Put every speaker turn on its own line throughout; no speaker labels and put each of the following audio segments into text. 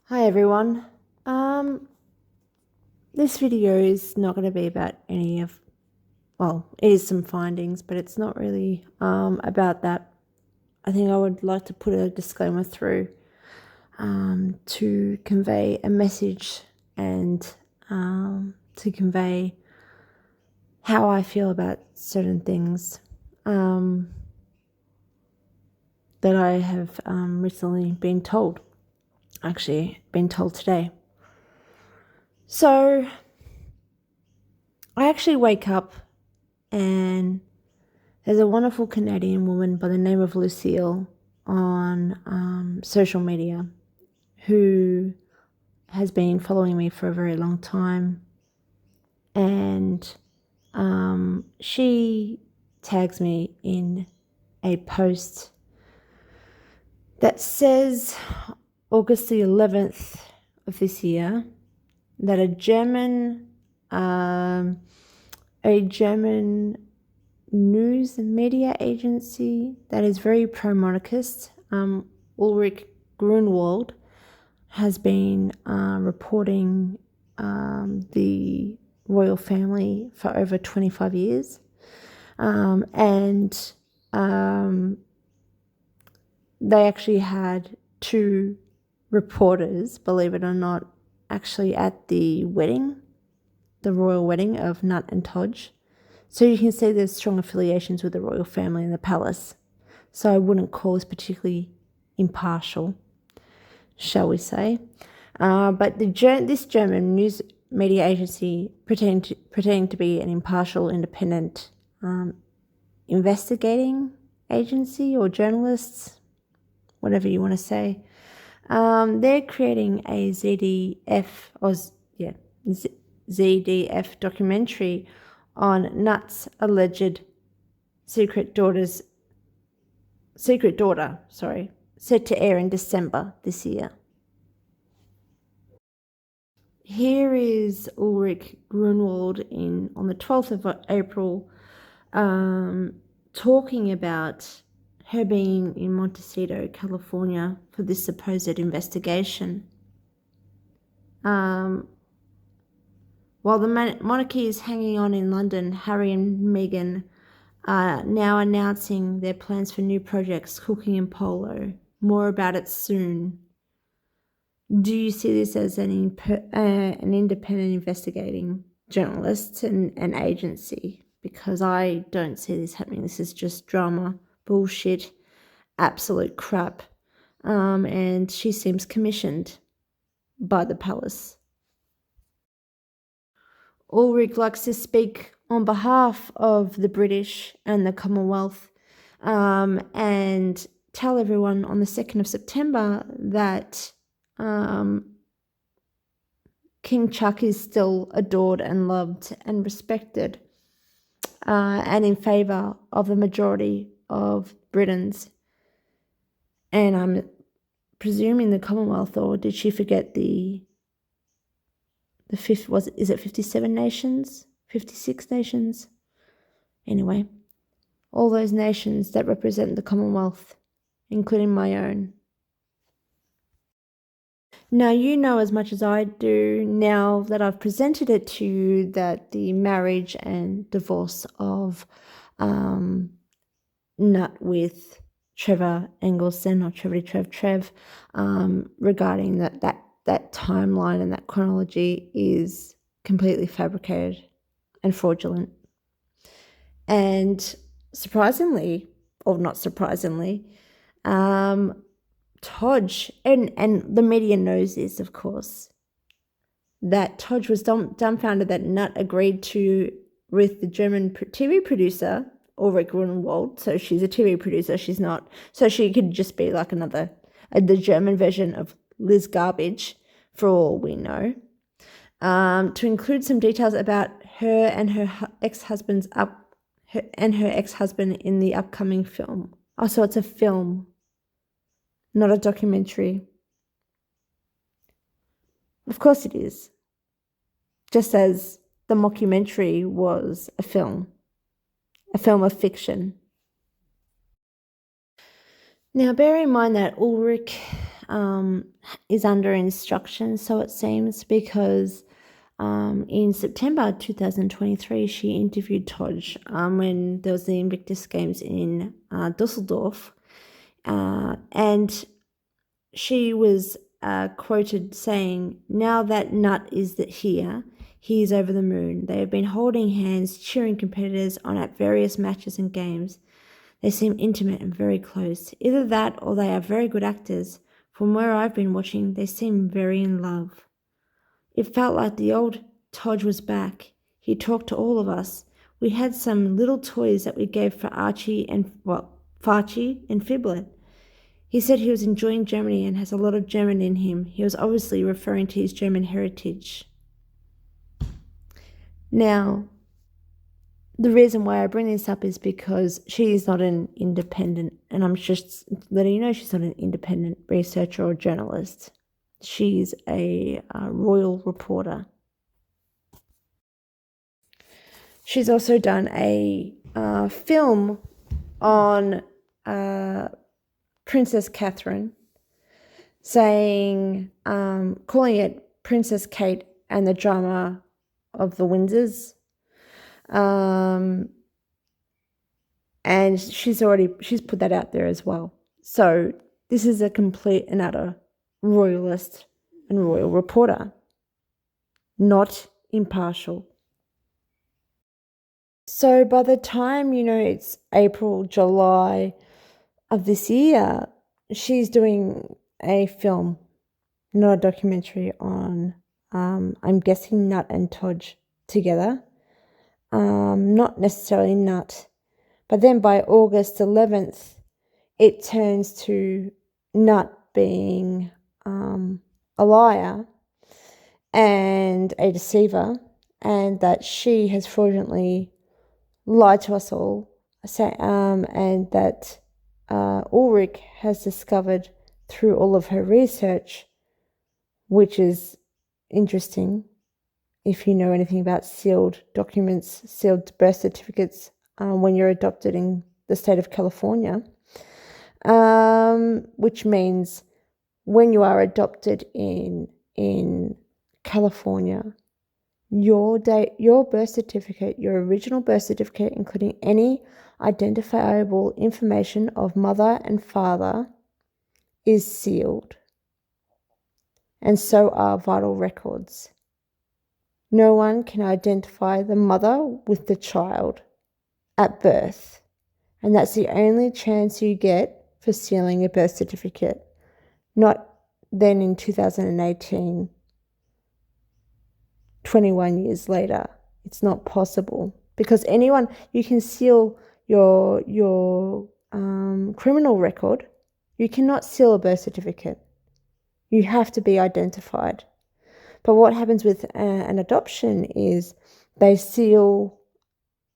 Hi everyone. This video is not going to be about it is some findings, but it's not really about that. I think I would like to put a disclaimer through to convey a message and to convey how I feel about certain things that I have recently been told. Actually, been told today. So I actually wake up and there's a wonderful Canadian woman by the name of Lucille on social media who has been following me for a very long time. And she tags me in a post that says August the 11th of this year that a German news and media agency that is very pro-monarchist, Ulrich Grunwald, has been reporting the royal family for over 25 years. And they actually had two reporters, believe it or not, actually at the wedding, the royal wedding of Nut and Todge. So you can see there's strong affiliations with the royal family and the palace. So I wouldn't call this particularly impartial, shall we say. But this German news media agency pretending to be an impartial, independent investigating agency or journalists, whatever you want to say, they're creating a ZDF documentary on Nut's alleged secret daughter, set to air in December this year. Here is Ulrich Grunwald on the 12th of April talking about her being in Montecito, California for this supposed investigation. While the monarchy is hanging on in London, Harry and Meghan are now announcing their plans for new projects, cooking and polo. More about it soon. Do you see this as an independent investigating journalist and an agency? Because I don't see this happening. This is just drama, bullshit, absolute crap. And she seems commissioned by the palace. Ulrich likes to speak on behalf of the British and the Commonwealth and tell everyone on the 2nd of September that King Chuck is still adored and loved and respected and in favour of the majority of Britons. And I'm presuming the Commonwealth, or did she forget the fifth, is it 57 nations? 56 nations? Anyway, all those nations that represent the Commonwealth, including my own. Now, you know as much as I do now that I've presented it to you that the marriage and divorce of Nut with Trevor Engelson, or Trev, regarding that timeline and that chronology is completely fabricated and fraudulent. And surprisingly, or not surprisingly, Todge, and the media knows this, of course, that Todge was dumbfounded that Nut agreed to with the German TV producer, Ulrich Grunwald. So she's a TV producer, she's not. So she could just be like the German version of Liz Garbage, for all we know. To include some details about her and her ex-husband in the upcoming film. Oh, so it's a film, not a documentary. Of course it is. Just as the mockumentary was a film of fiction. Now, bear in mind that Ulrich is under instruction, so it seems, because in September 2023, she interviewed Todge when there was the Invictus Games in Dusseldorf, and she was quoted saying, "Now that Nut is here, he is over the moon. They have been holding hands, cheering competitors on at various matches and games. They seem intimate and very close. Either that or they are very good actors. From where I've been watching, they seem very in love." It felt like the old Todge was back. He talked to all of us. We had some little toys that we gave for Farchie and Fiblet. He said he was enjoying Germany and has a lot of German in him. He was obviously referring to his German heritage. Now, the reason why I bring this up is because she is not an independent, and I'm just letting you know she's not an independent researcher or journalist. She's a royal reporter. She's also done a film on Princess Catherine, calling it Princess Kate and the Drama of the Windsors. And she's put that out there as well. So this is a complete and utter royalist and royal reporter, not impartial. So by the time, it's April, July of this year, she's doing a film, not a documentary, on, I'm guessing, Nut and Todge together. Not necessarily Nut. But then by August 11th, it turns to Nut being a liar and a deceiver, and that she has fraudulently lied to us all, and that Ulrich has discovered through all of her research, which is interesting if you know anything about sealed documents, sealed birth certificates, when you're adopted in the state of California, which means when you are adopted in California, your birth certificate, your original birth certificate, including any identifiable information of mother and father, is sealed. And so are vital records. No one can identify the mother with the child at birth. And that's the only chance you get for sealing a birth certificate. Not then in 2018, 21 years later. It's not possible. Because you can seal your criminal record. You cannot seal a birth certificate. You have to be identified. But what happens with an adoption is they seal,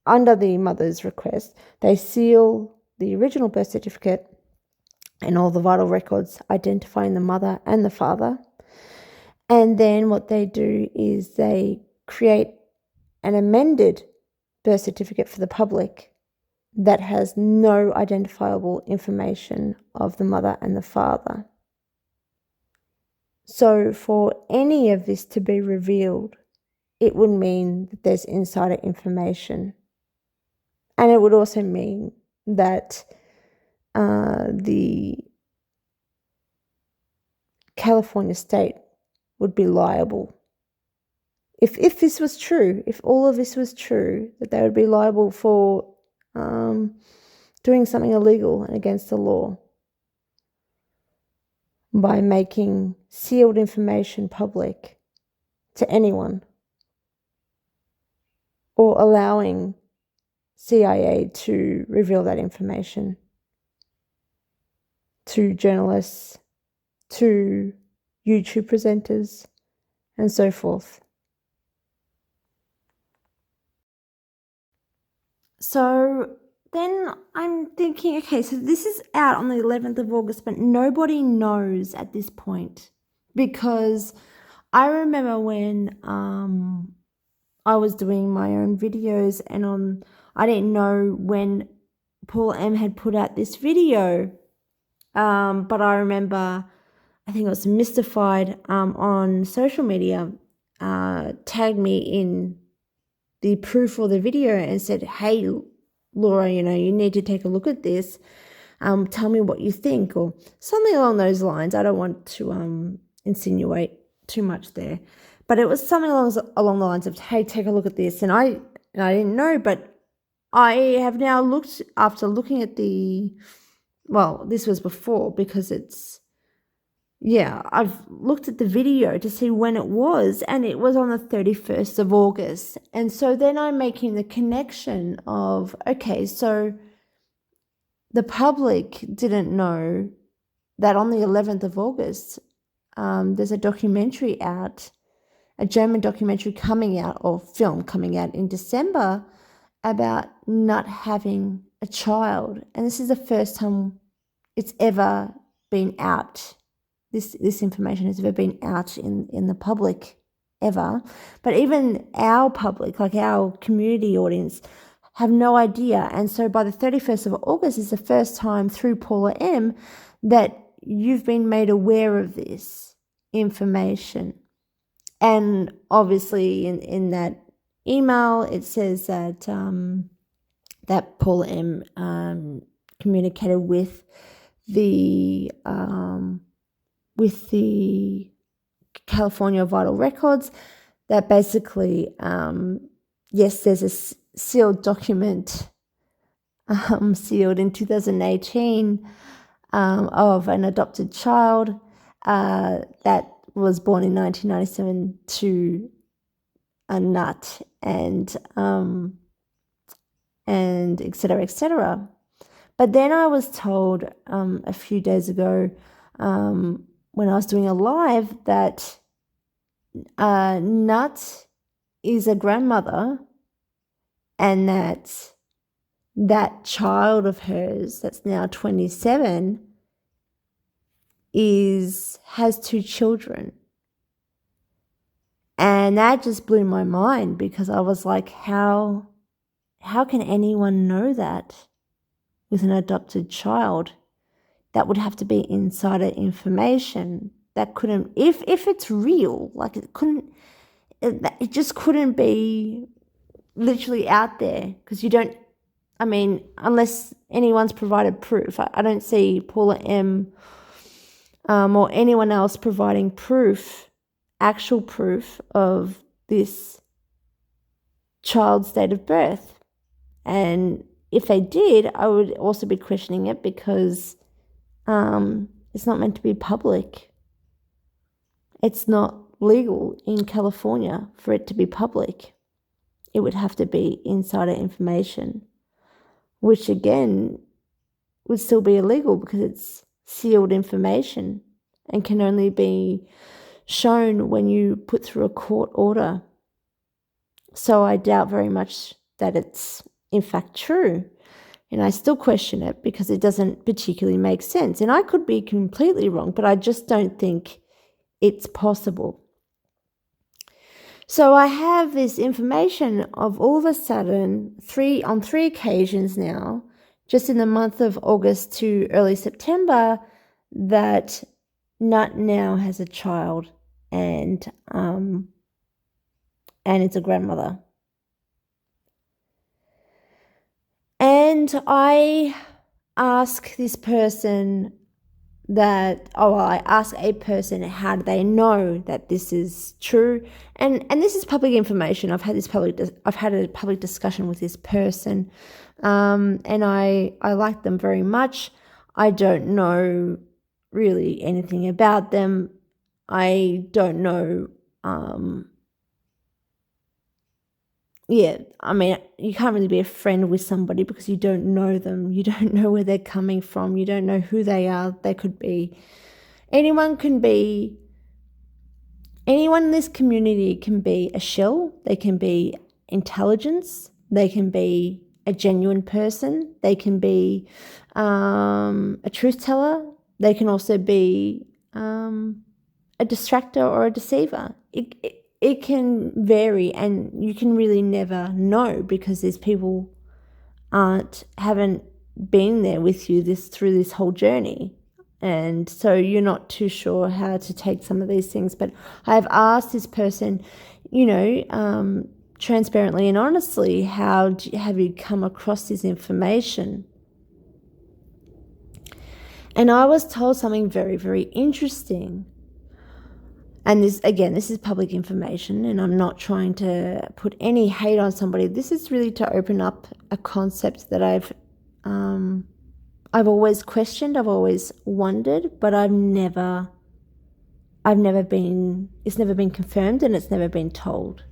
under the mother's request, they seal the original birth certificate and all the vital records identifying the mother and the father. And then what they do is they create an amended birth certificate for the public that has no identifiable information of the mother and the father. So for any of this to be revealed, it would mean that there's insider information. And it would also mean that the California state would be liable. If this was true, if all of this was true, that they would be liable for doing something illegal and against the law by making sealed information public to anyone, or allowing CIA to reveal that information to journalists, to YouTube presenters, and so forth. So then I'm thinking, okay, so this is out on the 11th of August, but nobody knows at this point, because I remember when I was doing my own videos, and I didn't know when Paul M had put out this video, but I remember I think it was Mystified on social media, tagged me in the proof or the video and said, hey, Laura, you need to take a look at this. Tell me what you think, or something along those lines. I don't want to insinuate too much there, but it was something along the lines of, hey, take a look at this. And I didn't know, but I have now looked, after looking at this was before, because I've looked at the video to see when it was, and it was on the 31st of August. And so then I'm making the connection of, okay, so the public didn't know that on the 11th of August, there's a documentary out, a German documentary coming out, or film coming out in December, about not having a child. And this is the first time it's ever been out. This information has ever been out in the public, ever. But even our public, like our community audience, have no idea. And so by the 31st of August is the first time through Paula M that you've been made aware of this information. And obviously in that email, it says that that Paula M communicated with the California Vital Records, that basically, yes, there's a sealed document, sealed in 2018, of an adopted child that was born in 1997 to a nut, and et cetera, et cetera. But then I was told a few days ago, when I was doing a live, that Nut is a grandmother, and that child of hers that's now 27 has 2 children. And that just blew my mind, because I was like, how can anyone know that with an adopted child? That would have to be insider information. That couldn't, if it's real, like it just couldn't be literally out there, because you don't, unless anyone's provided proof. I don't see Paula M or anyone else providing proof, actual proof of this child's date of birth. And if they did, I would also be questioning it, because it's not meant to be public. It's not legal in California for it to be public. It would have to be insider information, which again would still be illegal, because it's sealed information and can only be shown when you put through a court order. So I doubt very much that it's in fact true. And I still question it, because it doesn't particularly make sense. And I could be completely wrong, but I just don't think it's possible. So I have this information of, all of a sudden, on three occasions now, just in the month of August to early September, that Nut now has a child, and it's a grandmother. And I ask this person I ask a person, how do they know that this is true? And this is public information. I've had a public discussion with this person, and I like them very much. I don't know really anything about them. I don't know. You can't really be a friend with somebody because you don't know them. You don't know where they're coming from. You don't know who they are. They could be, anyone in this community can be a shell. They can be intelligence. They can be a genuine person. They can be a truth teller. They can also be a distractor or a deceiver. It can vary, and you can really never know, because these people haven't been there with you through this whole journey. And so you're not too sure how to take some of these things. But I've asked this person, transparently and honestly, have you come across this information? And I was told something very, very interesting. And this is public information, and I'm not trying to put any hate on somebody. This is really to open up a concept that I've always questioned, I've always wondered, but it's never been confirmed, and it's never been told.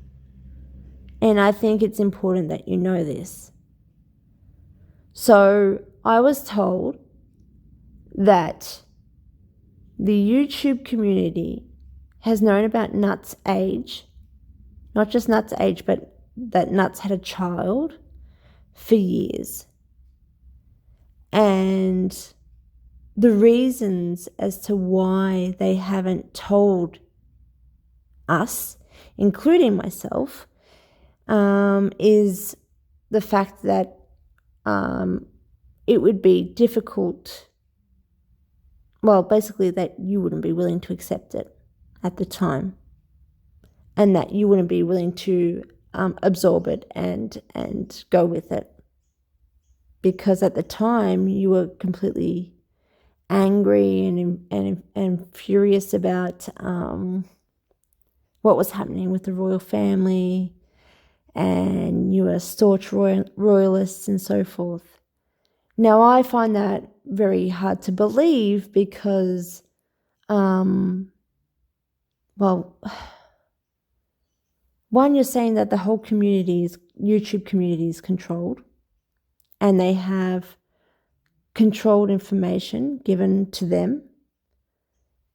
And I think it's important that you know this. So I was told that the YouTube community has known about Nut's age, not just Nut's age, but that Nuts had a child for years. And the reasons as to why they haven't told us, including myself, is the fact that it would be difficult. Well, basically that you wouldn't be willing to accept it at the time, and that you wouldn't be willing to absorb it and go with it, because at the time you were completely angry and furious about what was happening with the royal family, and you were staunch royalists and so forth. Now, I find that very hard to believe because, one, you're saying that the whole YouTube community is controlled, and they have controlled information given to them,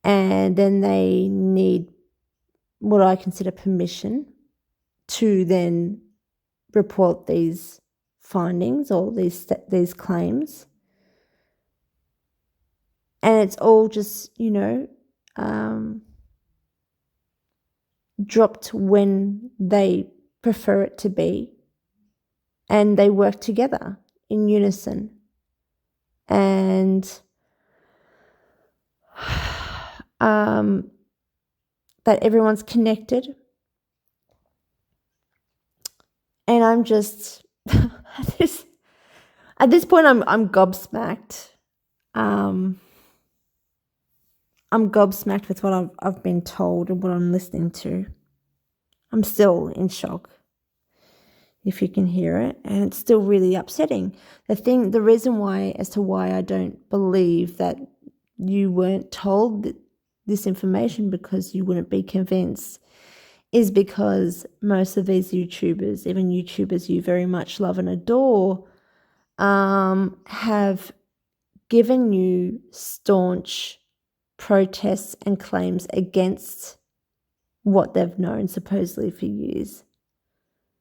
and then they need what I consider permission to then report these findings or these claims. And it's all just, dropped when they prefer it to be, and they work together in unison. And that everyone's connected. And I'm just at this point I'm gobsmacked. I'm gobsmacked with what I've been told and what I'm listening to. I'm still in shock, if you can hear it, and it's still really upsetting. The reason why I don't believe that you weren't told this information because you wouldn't be convinced is because most of these YouTubers, even YouTubers you very much love and adore, have given you staunch protests and claims against what they've known supposedly for years.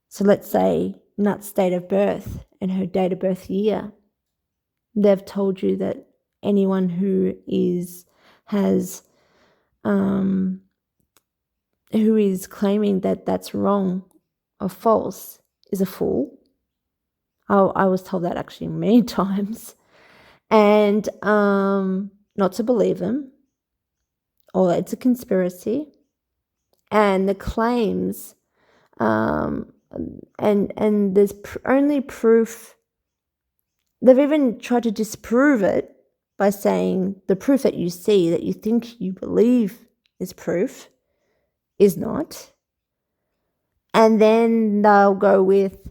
So let's say Nut's date of birth and her date of birth year. They've told you that anyone who is claiming that that's wrong or false is a fool. I was told that actually many times. And not to believe them, or it's a conspiracy. And the claims, and there's only proof. They've even tried to disprove it by saying the proof that you see, that you think you believe is proof, is not. And then they'll go with,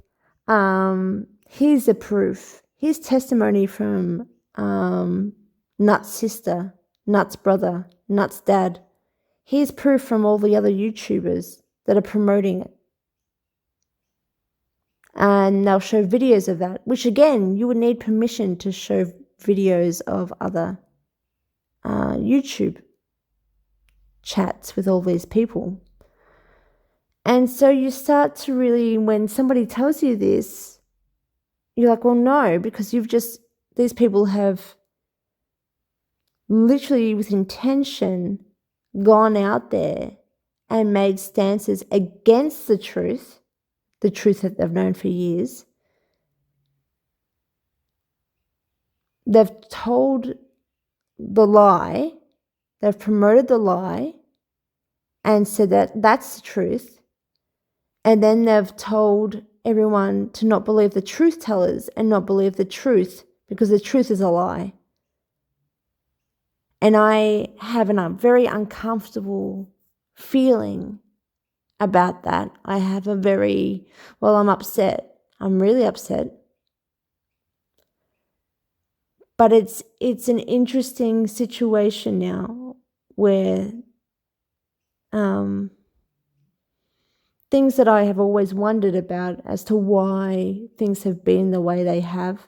here's the proof. Here's testimony from Nut's sister, Nut's brother, Nut's dad. Here's proof from all the other YouTubers that are promoting it. And they'll show videos of that, which again, you would need permission to show videos of other YouTube chats with all these people. And so you start to really, when somebody tells you this, you're like, well, no, because these people have literally with intention gone out there and made stances against the truth that they've known for years. They've told the lie. They've promoted the lie and said that that's the truth. And then they've told everyone to not believe the truth tellers and not believe the truth because the truth is a lie. And I have a very uncomfortable feeling about that. I have I'm upset. I'm really upset. But it's an interesting situation now where things that I have always wondered about as to why things have been the way they have.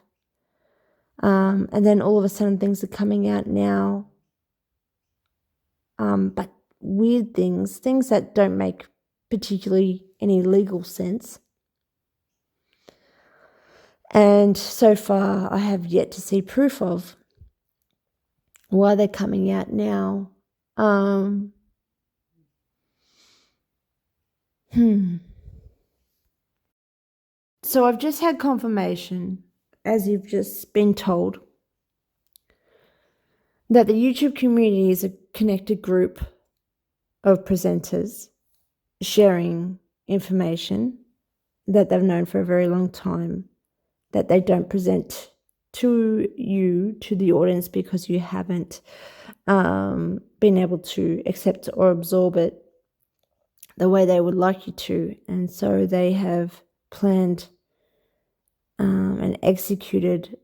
And then all of a sudden things are coming out now. But weird things that don't make particularly any legal sense. And so far I have yet to see proof of why they're coming out now. So I've just had confirmation, as you've just been told, that the YouTube community is a connected group of presenters sharing information that they've known for a very long time, that they don't present to you, to the audience, because you haven't been able to accept or absorb it the way they would like you to. And so they have planned and executed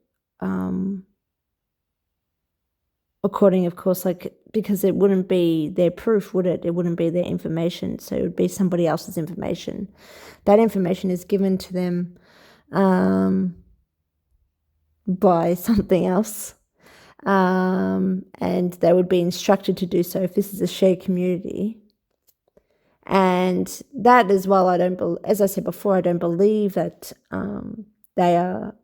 according, of course, because it wouldn't be their proof, would it? It wouldn't be their information. So it would be somebody else's information. That information is given to them by something else. And they would be instructed to do so if this is a shared community. And that as well, as I said before, I don't believe that they are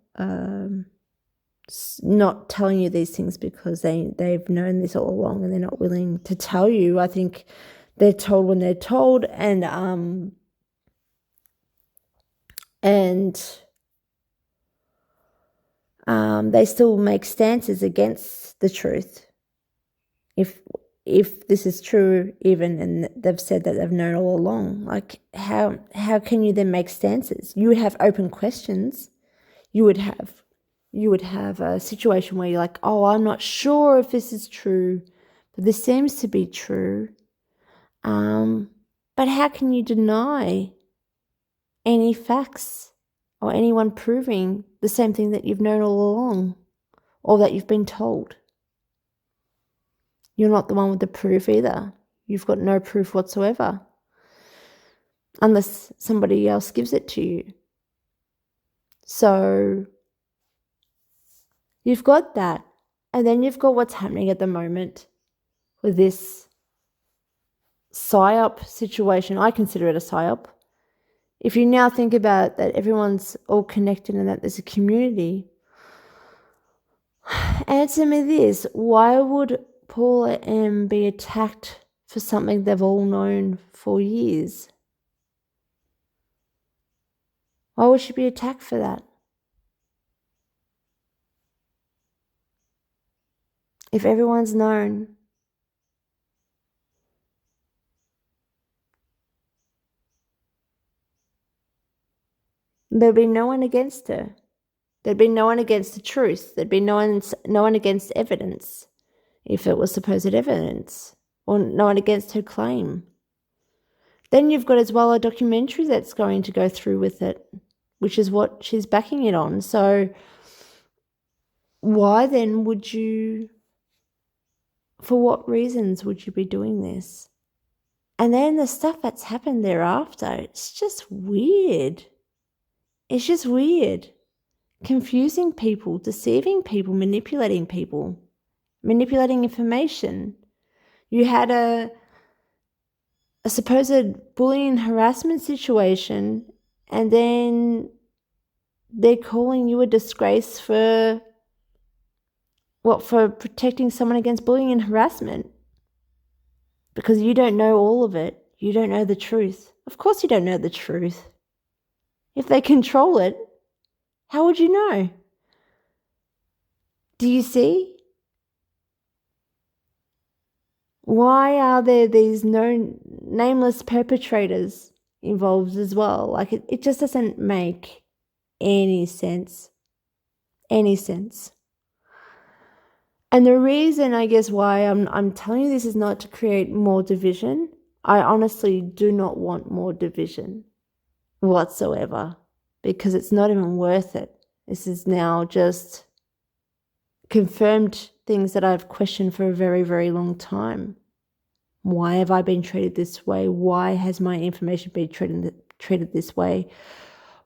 not telling you these things because they've known this all along and they're not willing to tell you. I think they're told when they're told, and they still make stances against the truth. If this is true, even, and they've said that they've known all along, like how can you then make stances? You would have open questions. You would have a situation where you're like, oh, I'm not sure if this is true, but this seems to be true. But how can you deny any facts or anyone proving the same thing that you've known all along or that you've been told? You're not the one with the proof either. You've got no proof whatsoever unless somebody else gives it to you. So you've got that. And then you've got what's happening at the moment with this PSYOP situation. I consider it a PSYOP. If you now think about that everyone's all connected and that there's a community, answer me this: why would Paula M be attacked for something they've all known for years? Why would she be attacked for that? If everyone's known, there'd be no one against her. There'd be no one against the truth. There'd be no one against evidence, if it was supposed evidence, or no one against her claim. Then you've got as well a documentary that's going to go through with it, which is what she's backing it on. So why then would you, for what reasons would you be doing this? And then the stuff that's happened thereafter, it's just weird. It's just weird. Confusing people, deceiving people, manipulating information. You had a supposed bullying and harassment situation, and then they're calling you a disgrace for protecting someone against bullying and harassment. Because you don't know all of it. You don't know the truth. Of course you don't know the truth. If they control it, how would you know? Do you see? Why are there these nameless perpetrators involved as well? Like it just doesn't make any sense. Any sense. And the reason, I guess, why I'm telling you this is not to create more division. I honestly do not want more division whatsoever, because it's not even worth it. This is now just confirmed things that I've questioned for a very, very long time. Why have I been treated this way? Why has my information been treated this way?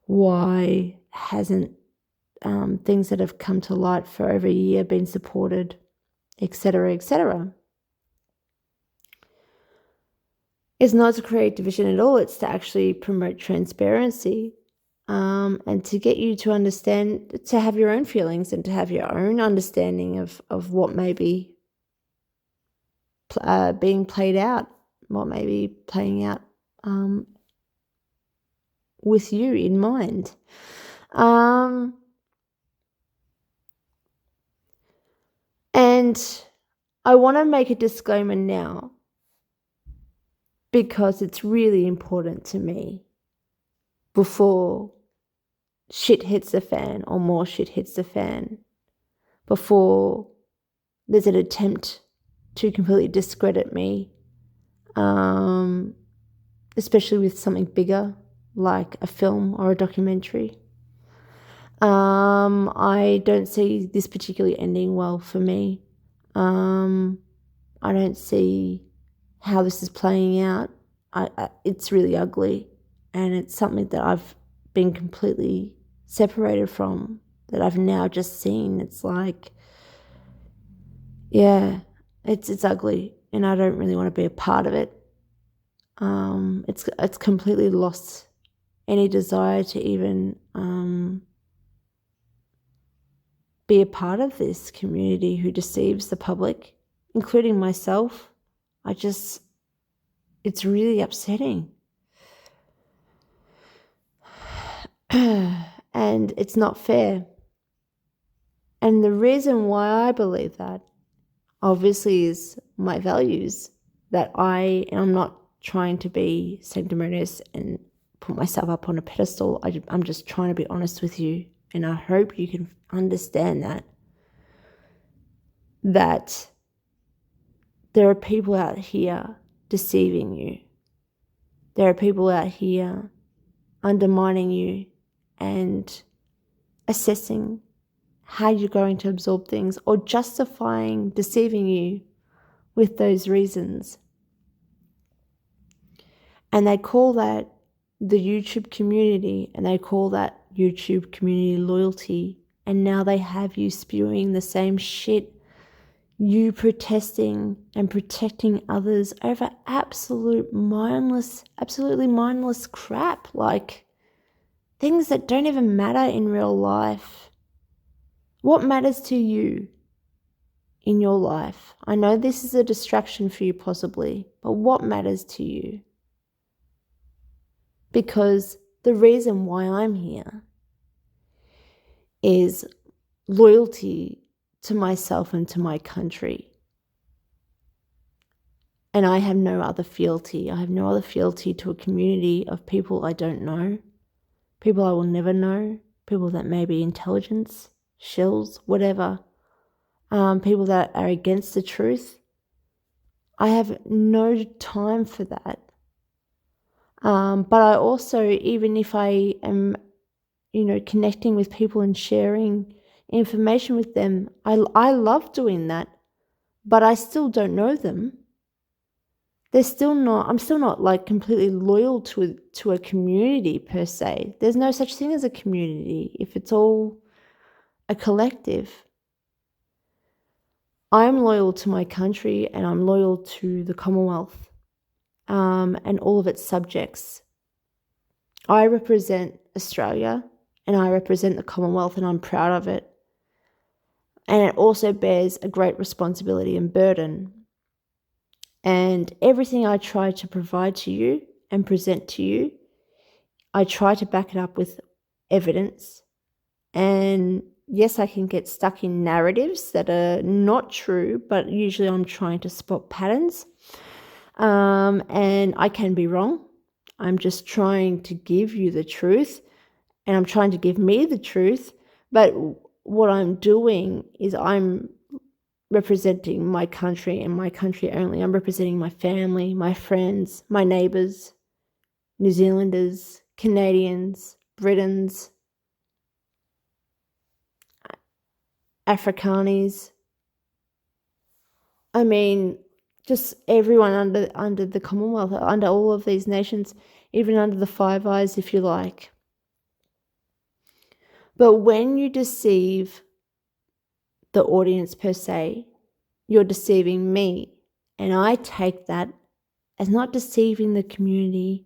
Why hasn't things that have come to light for over a year been supported, etc., etc.? It's not to create division at all. It's to actually promote transparency, and to get you to understand, to have your own feelings and to have your own understanding of what may be being played out, what may be playing out with you in mind. And I want to make a disclaimer now, because it's really important to me before shit hits the fan, or more shit hits the fan, before there's an attempt to completely discredit me, especially with something bigger like a film or a documentary. I don't see this particularly ending well for me. I don't see how this is playing out. It's really ugly, and it's something that I've been completely separated from, that I've now just seen. It's like, yeah, it's ugly, and I don't really want to be a part of it. It's completely lost any desire to even be a part of this community who deceives the public, including myself. It's really upsetting. And it's not fair. And the reason why I believe that, obviously, is my values, that I'm not trying to be sanctimonious and put myself up on a pedestal. I'm just trying to be honest with you, and I hope you can understand that there are people out here deceiving you. There are people out here undermining you and assessing how you're going to absorb things, or justifying deceiving you with those reasons. And they call that the YouTube community, and they call that YouTube community loyalty. And now they have you spewing the same shit, you protesting and protecting others over absolutely mindless crap, like things that don't even matter in real life. What matters to you in your life? I know this is a distraction for you possibly, but what matters to you? Because the reason why I'm here is loyalty to myself and to my country. And I have no other fealty. I have no other fealty to a community of people I don't know, people I will never know, people that may be intelligence, shills, whatever, people that are against the truth. I have no time for that. But I also, even if I am, connecting with people and sharing information with them, I love doing that, but I still don't know them. I'm still not like completely loyal to a community per se. There's no such thing as a community if it's all a collective. I'm loyal to my country, and I'm loyal to the Commonwealth, and all of its subjects. I represent Australia, and I represent the Commonwealth, and I'm proud of it. And it also bears a great responsibility and burden. And everything I try to provide to you and present to you, I try to back it up with evidence. And yes, I can get stuck in narratives that are not true, but usually I'm trying to spot patterns. And I can be wrong. I'm just trying to give you the truth, and I'm trying to give me the truth. But what I'm doing is I'm representing my country and my country only. I'm representing my family, my friends, my neighbours, New Zealanders, Canadians, Britons, Afrikanis. I mean, just everyone under the Commonwealth, under all of these nations, even under the Five Eyes, if you like. But when you deceive the audience per se, you're deceiving me. And I take that as not deceiving the community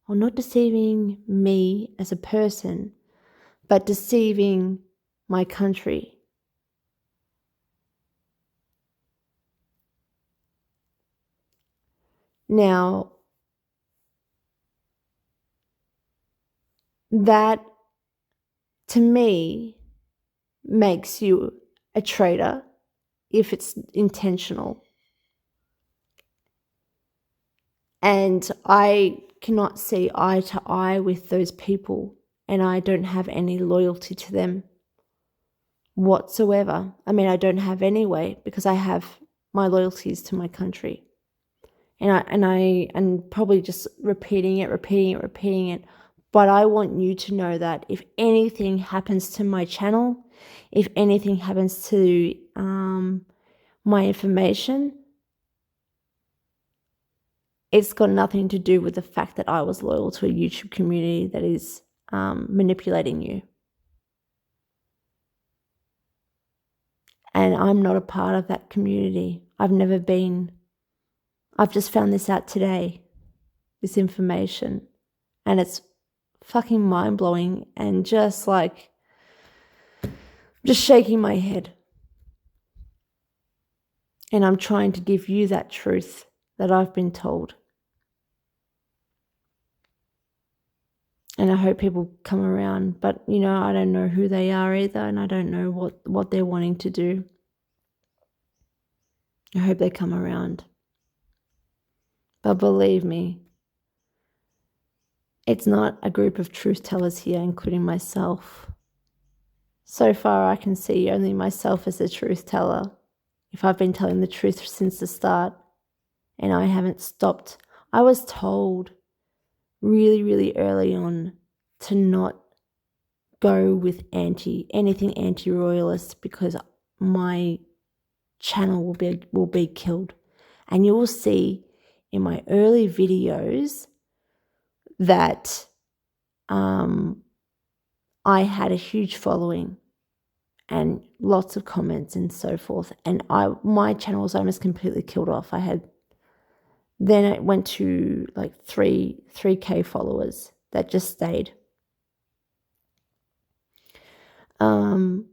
or not deceiving me as a person, but deceiving my country. Now, that to me makes you a traitor if it's intentional. And I cannot see eye to eye with those people, and I don't have any loyalty to them whatsoever. I mean, I don't have anyway, because I have my loyalties to my country. And probably just repeating it. But I want you to know that if anything happens to my channel, if anything happens to my information, it's got nothing to do with the fact that I was loyal to a YouTube community that is manipulating you. And I'm not a part of that community. I've never been. I've just found this out today, this information. And it's fucking mind-blowing and just shaking my head. And I'm trying to give you that truth that I've been told. And I hope people come around. But, I don't know who they are either, and I don't know what they're wanting to do. I hope they come around. But believe me, it's not a group of truth tellers here, including myself. So far, I can see only myself as a truth teller. If I've been telling the truth since the start, and I haven't stopped. I was told really, really early on to not go with anything anti-royalist, because my channel will be killed. And you will see in my early videos that I had a huge following and lots of comments and so forth. And my channel was almost completely killed off. Then it went to like 3K followers that just stayed. And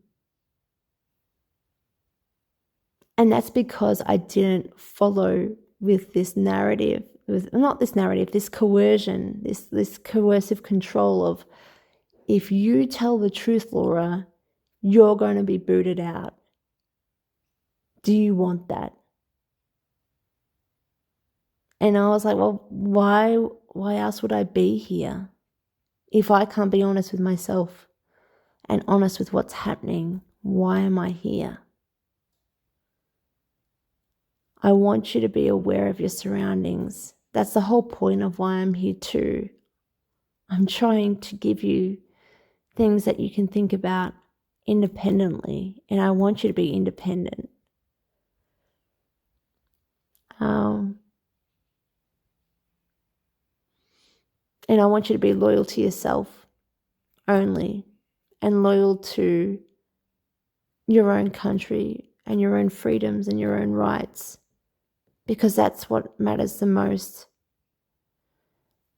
that's because I didn't follow with this narrative, this coercion, this coercive control of, if you tell the truth, Laura, you're going to be booted out. Do you want that? And I was like, well, why else would I be here if I can't be honest with myself and honest with what's happening? Why am I here? I want you to be aware of your surroundings. That's the whole point of why I'm here too. I'm trying to give you things that you can think about independently, and I want you to be independent. And I want you to be loyal to yourself only, and loyal to your own country and your own freedoms and your own rights, because that's what matters the most.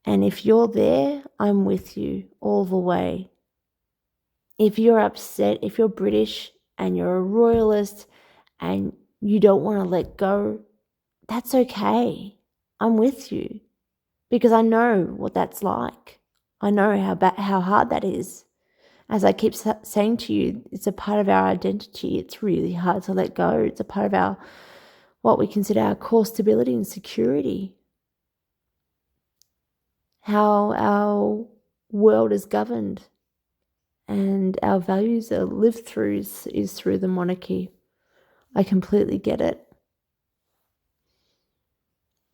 And if you're there, I'm with you all the way. If you're upset, if you're British and you're a royalist and you don't want to let go, that's okay. I'm with you, because I know what that's like. I know how hard that is. As I keep saying to you, it's a part of our identity. It's really hard to let go. It's a part of what we consider our core stability and security. how our world is governed and our values are lived through is through the monarchy. I completely get it.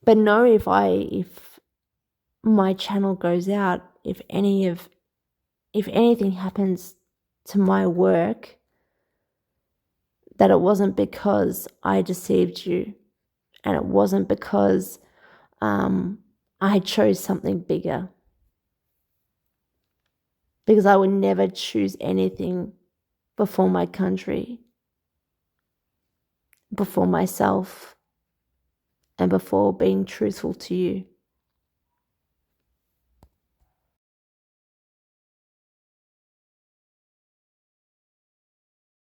But no, if my channel goes out, if anything happens to my work, that it wasn't because I deceived you, and it wasn't because I chose something bigger. Because I would never choose anything before my country, before myself, and before being truthful to you.